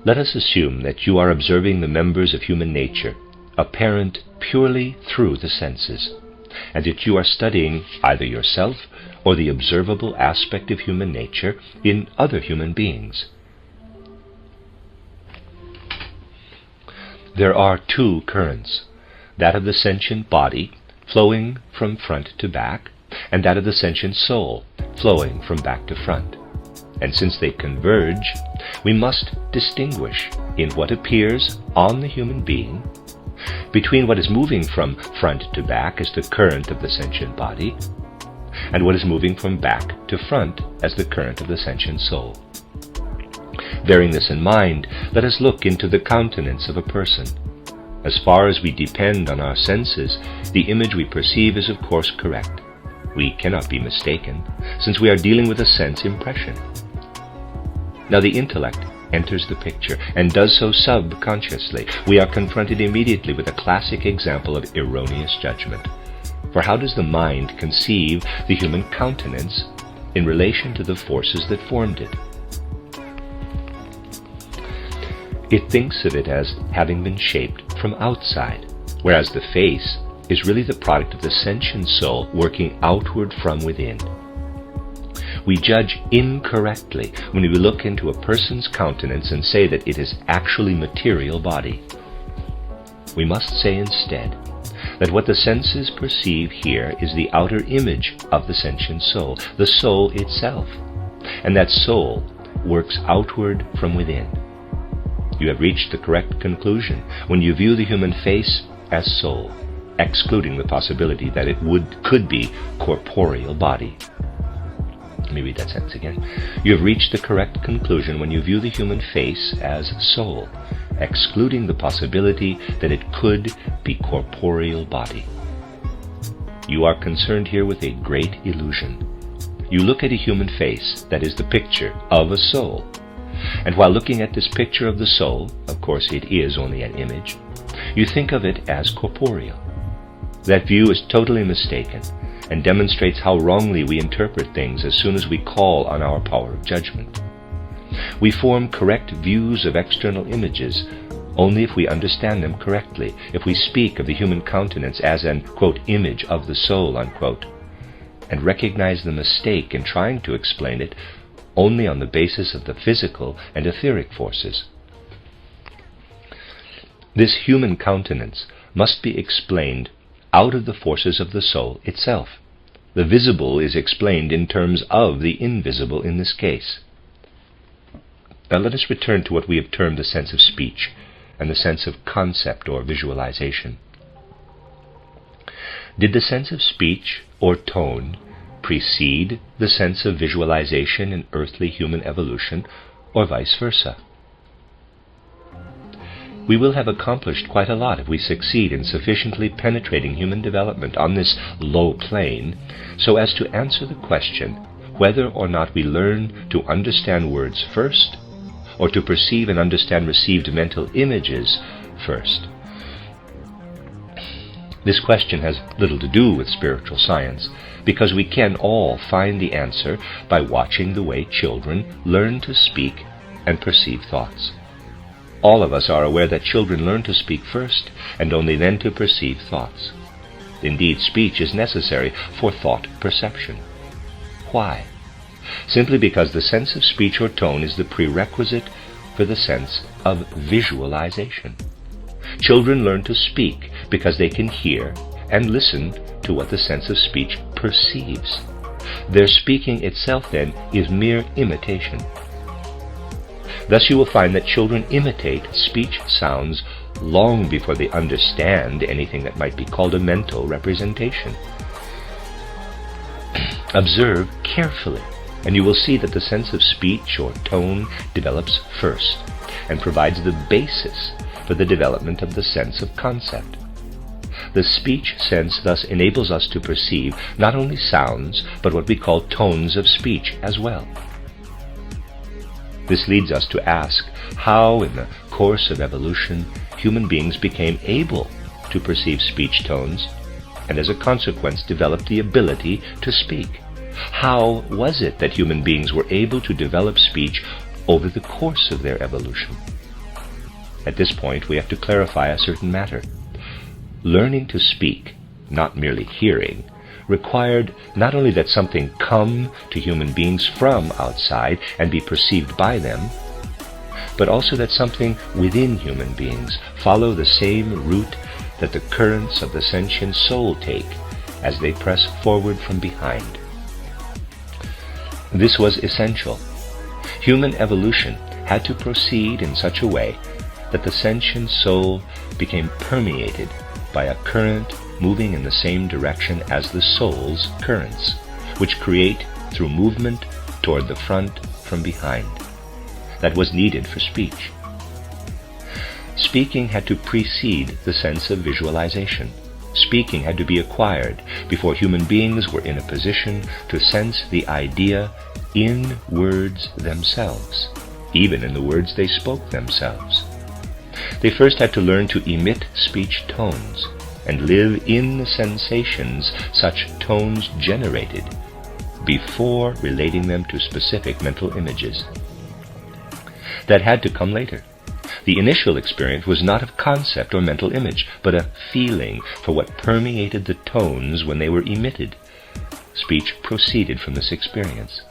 Let us assume that you are observing the members of human nature, apparent purely through the senses, and that you are studying either yourself or the observable aspect of human nature in other human beings. There are two currents, that of the sentient body, flowing from front to back, and that of the sentient soul, flowing from back to front. And since they converge, we must distinguish in what appears on the human being between what is moving from front to back as the current of the sentient body, and what is moving from back to front as the current of the sentient soul. Bearing this in mind, let us look into the countenance of a person. As far as we depend on our senses, the image we perceive is of course correct. We cannot be mistaken, since we are dealing with a sense impression. Now the intellect enters the picture, and does so subconsciously. We are confronted immediately with a classic example of erroneous judgment. For how does the mind conceive the human countenance in relation to the forces that formed it? It thinks of it as having been shaped from outside, whereas the face is really the product of the sentient soul working outward from within. We judge incorrectly when we look into a person's countenance and say that it is actually material body. We must say instead that what the senses perceive here is the outer image of the sentient soul, the soul itself, and that soul works outward from within. You have reached the correct conclusion when you view the human face as soul, excluding the possibility that it could be corporeal body. Let me read that sentence again. You have reached the correct conclusion when you view the human face as soul, excluding the possibility that it could be corporeal body. You are concerned here with a great illusion. You look at a human face that is the picture of a soul, and while looking at this picture of the soul, of course it is only an image, you think of it as corporeal. That view is totally mistaken, and demonstrates how wrongly we interpret things as soon as we call on our power of judgment. We form correct views of external images only if we understand them correctly, if we speak of the human countenance as an, quote, image of the soul, unquote, and recognize the mistake in trying to explain it only on the basis of the physical and etheric forces. This human countenance must be explained out of the forces of the soul itself. The visible is explained in terms of the invisible in this case. Now let us return to what we have termed the sense of speech and the sense of concept or visualization. Did the sense of speech or tone precede the sense of visualization in earthly human evolution, or vice versa? We will have accomplished quite a lot if we succeed in sufficiently penetrating human development on this low plane so as to answer the question whether or not we learn to understand words first or to perceive and understand received mental images first. This question has little to do with spiritual science, because we can all find the answer by watching the way children learn to speak and perceive thoughts. All of us are aware that children learn to speak first, and only then to perceive thoughts. Indeed, speech is necessary for thought perception. Why? Simply because the sense of speech or tone is the prerequisite for the sense of visualization. Children learn to speak because they can hear and listen to what the sense of speech perceives. Their speaking itself, then, is mere imitation. Thus you will find that children imitate speech sounds long before they understand anything that might be called a mental representation. Observe carefully, and you will see that the sense of speech or tone develops first, and provides the basis for the development of the sense of concept. The speech sense thus enables us to perceive not only sounds, but what we call tones of speech as well. This leads us to ask how, in the course of evolution, human beings became able to perceive speech tones, and as a consequence developed the ability to speak. How was it that human beings were able to develop speech over the course of their evolution. At this point, we have to clarify a certain matter. Learning to speak, not merely hearing, required not only that something come to human beings from outside and be perceived by them, but also that something within human beings follow the same route that the currents of the sentient soul take as they press forward from behind. This was essential. Human evolution had to proceed in such a way that the sentient soul became permeated by a current moving in the same direction as the soul's currents, which create through movement toward the front from behind. That was needed for speech. Speaking had to precede the sense of visualization. Speaking had to be acquired before human beings were in a position to sense the idea in words themselves, even in the words they spoke themselves. They first had to learn to emit speech tones and live in the sensations such tones generated before relating them to specific mental images. That had to come later. The initial experience was not of concept or mental image, but a feeling for what permeated the tones when they were emitted. Speech proceeded from this experience.